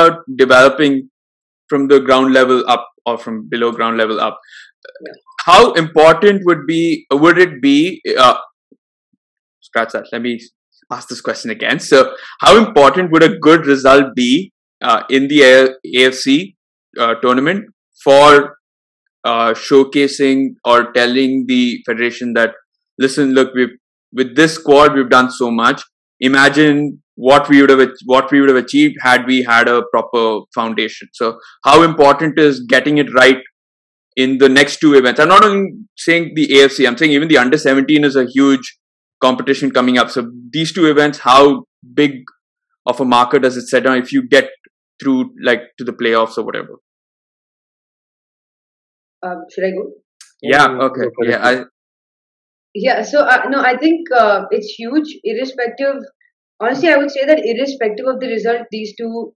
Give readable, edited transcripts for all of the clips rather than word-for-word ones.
about developing from the ground level up or from below ground level up. How important would it be? Scratch that. Let me ask this question again. So, how important would a good result be in the AFC tournament for showcasing or telling the federation that, listen, look, with this squad we've done so much. Imagine what we would have achieved had we had a proper foundation. So, how important is getting it right in the next two events? I'm not only saying the AFC. I'm saying even the under-17 is a huge competition coming up. So these two events, how big of a marker does it set on if you get through like to the playoffs or whatever? Should I go? Yeah. Okay. Yeah. So no, I think it's huge. Irrespective, honestly, I would say that irrespective of the result, these two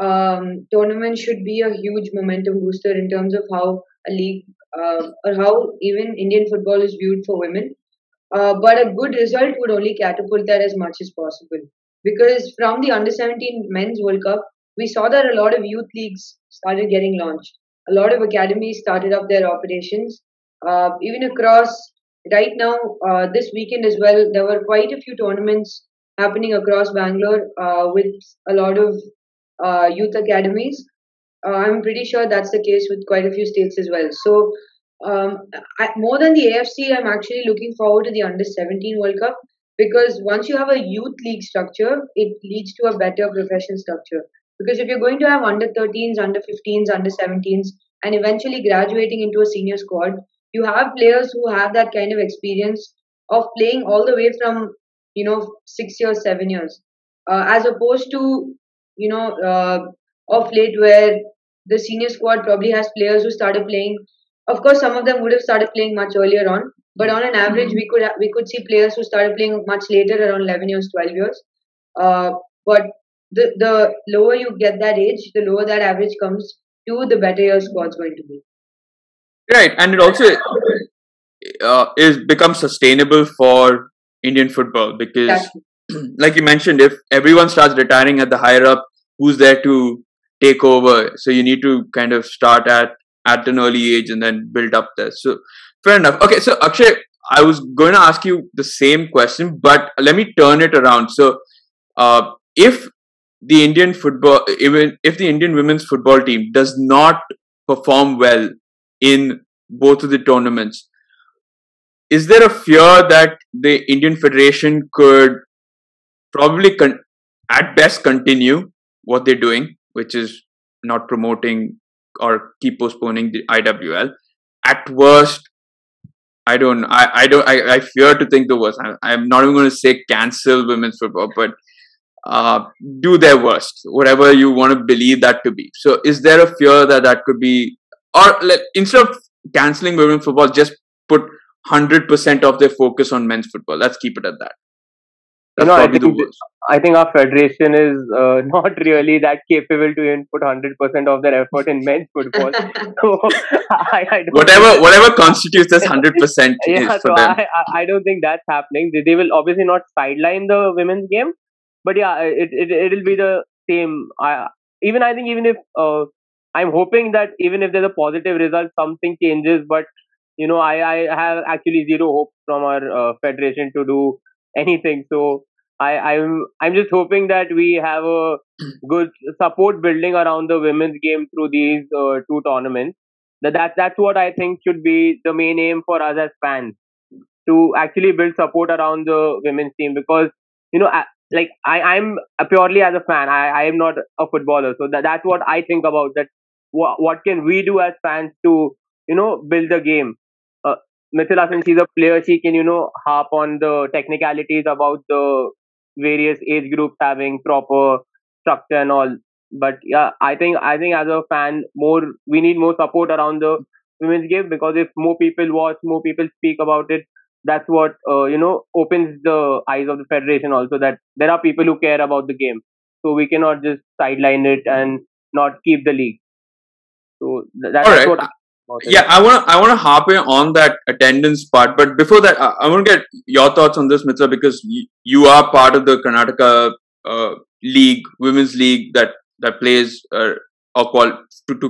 tournaments should be a huge momentum booster in terms of how a league or how even Indian football is viewed for women. But a good result would only catapult that as much as possible. Because from the under-17 Men's World Cup, we saw that a lot of youth leagues started getting launched. A lot of academies started up their operations. Even across, right now, this weekend as well, there were quite a few tournaments happening across Bangalore with a lot of youth academies. I'm pretty sure that's the case with quite a few states as well. So, more than the AFC, I'm actually looking forward to the under-17 World Cup because once you have a youth league structure, it leads to a better professional structure. Because if you're going to have under-13s, under-15s, under-17s, and eventually graduating into a senior squad, you have players who have that kind of experience of playing all the way from 6 years, 7 years, as opposed to of late where the senior squad probably has players who started playing. Of course, some of them would have started playing much earlier on, but on an average, we could see players who started playing much later, around 11 years, 12 years. But the lower you get that age, the lower that average comes to, the better your squad's going to be. Right, and it also is becomes sustainable for Indian football because, like you mentioned, if everyone starts retiring at the higher up, who's there to take over? So you need to kind of start at an early age and then build up there. So fair enough. Okay, so Akshay, I was going to ask you the same question, but let me turn it around. So if the Indian women's football team does not perform well in both of the tournaments, is there a fear that the Indian Federation could probably at best continue what they're doing, which is not promoting or keep postponing the IWL? At worst, I fear to think the worst. I'm not even going to say cancel women's football, but do their worst, whatever you want to believe that to be. So is there a fear that could be, or instead of cancelling women's football, just put 100% of their focus on men's football? Let's keep it at that. That's probably the worst. I think our federation is not really that capable to even put 100% of their effort in men's football. So I don't whatever constitutes as 100% is for them. I don't think that's happening. They will obviously not sideline the women's game, but yeah, it'll be the same. I think even if I'm hoping that even if there's a positive result, something changes. But I have actually zero hope from our federation to do anything. So I'm just hoping that we have a good support building around the women's game through these two tournaments. That's what I think should be the main aim for us as fans, to actually build support around the women's team, because I'm purely as a fan. I am not a footballer, so that's what I think about. That what can we do as fans to build the game. Mithila, since she's a player, she can harp on the technicalities about the various age groups having proper structure and all. But yeah, I think as a fan, we need more support around the women's game, because if more people watch, more people speak about it, that's what opens the eyes of the federation also, that there are people who care about the game. So we cannot just sideline it and not keep the league. So that's right. what. Yeah, I want to harp on that attendance part, but before that, I want to get your thoughts on this, Mithila, because you are part of the Karnataka league, women's league, that that plays to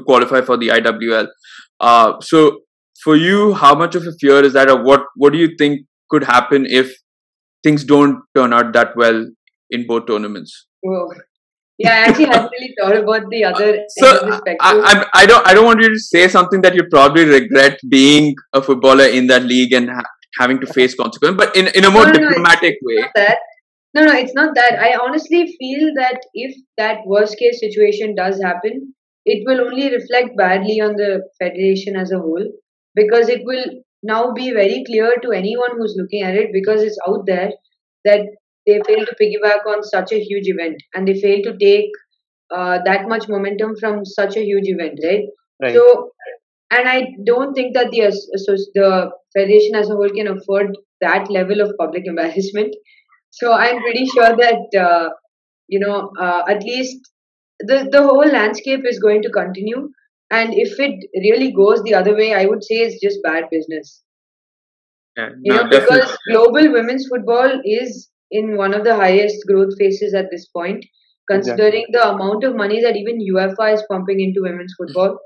qualify for the IWL. So for you, how much of a fear is that, or what do you think could happen if things don't turn out that well in both tournaments? Whoa. Yeah, I actually hadn't really thought about the other end So of the spectrum. I don't want you to say something that you probably regret being a footballer in that league and having to face consequences, but in a more diplomatic way. Not that. No, it's not that. I honestly feel that if that worst case situation does happen, it will only reflect badly on the federation as a whole, because it will now be very clear to anyone who's looking at it, because it's out there that they fail to piggyback on such a huge event, and they fail to take that much momentum from such a huge event, right? Right. So, and I don't think that the federation as a whole can afford that level of public embarrassment. So I'm pretty sure that at least the whole landscape is going to continue. And if it really goes the other way, I would say it's just bad business. Yeah, no, Because global women's football is in one of the highest growth phases at this point, considering the amount of money that even UEFA is pumping into women's football.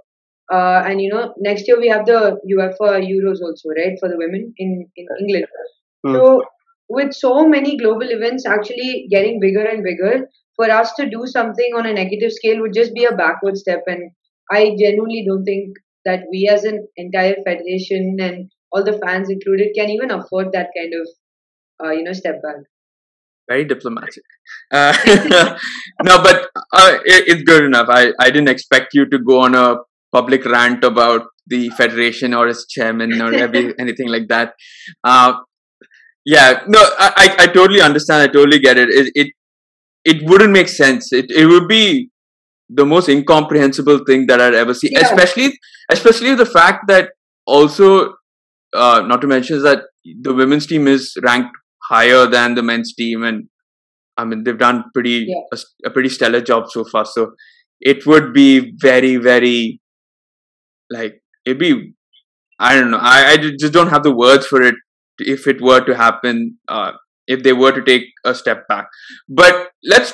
And next year we have the UEFA Euros also, right, for the women in England. So with so many global events actually getting bigger and bigger, for us to do something on a negative scale would just be a backward step. And I genuinely don't think that we as an entire federation and all the fans included can even afford that kind of step back. Very diplomatic. No, but it's good enough. I didn't expect you to go on a public rant about the federation or its chairman or anything like that. Yeah, no, I totally understand. I totally get it. It wouldn't make sense. It would be the most incomprehensible thing that I'd ever seen. Yeah. Especially the fact that also, not to mention is that the women's team is ranked higher than the men's team, and I mean they've done a pretty stellar job so far. So it would be very, very, like, it'd be, I don't know. I just don't have the words for it if it were to happen. If they were to take a step back. But let's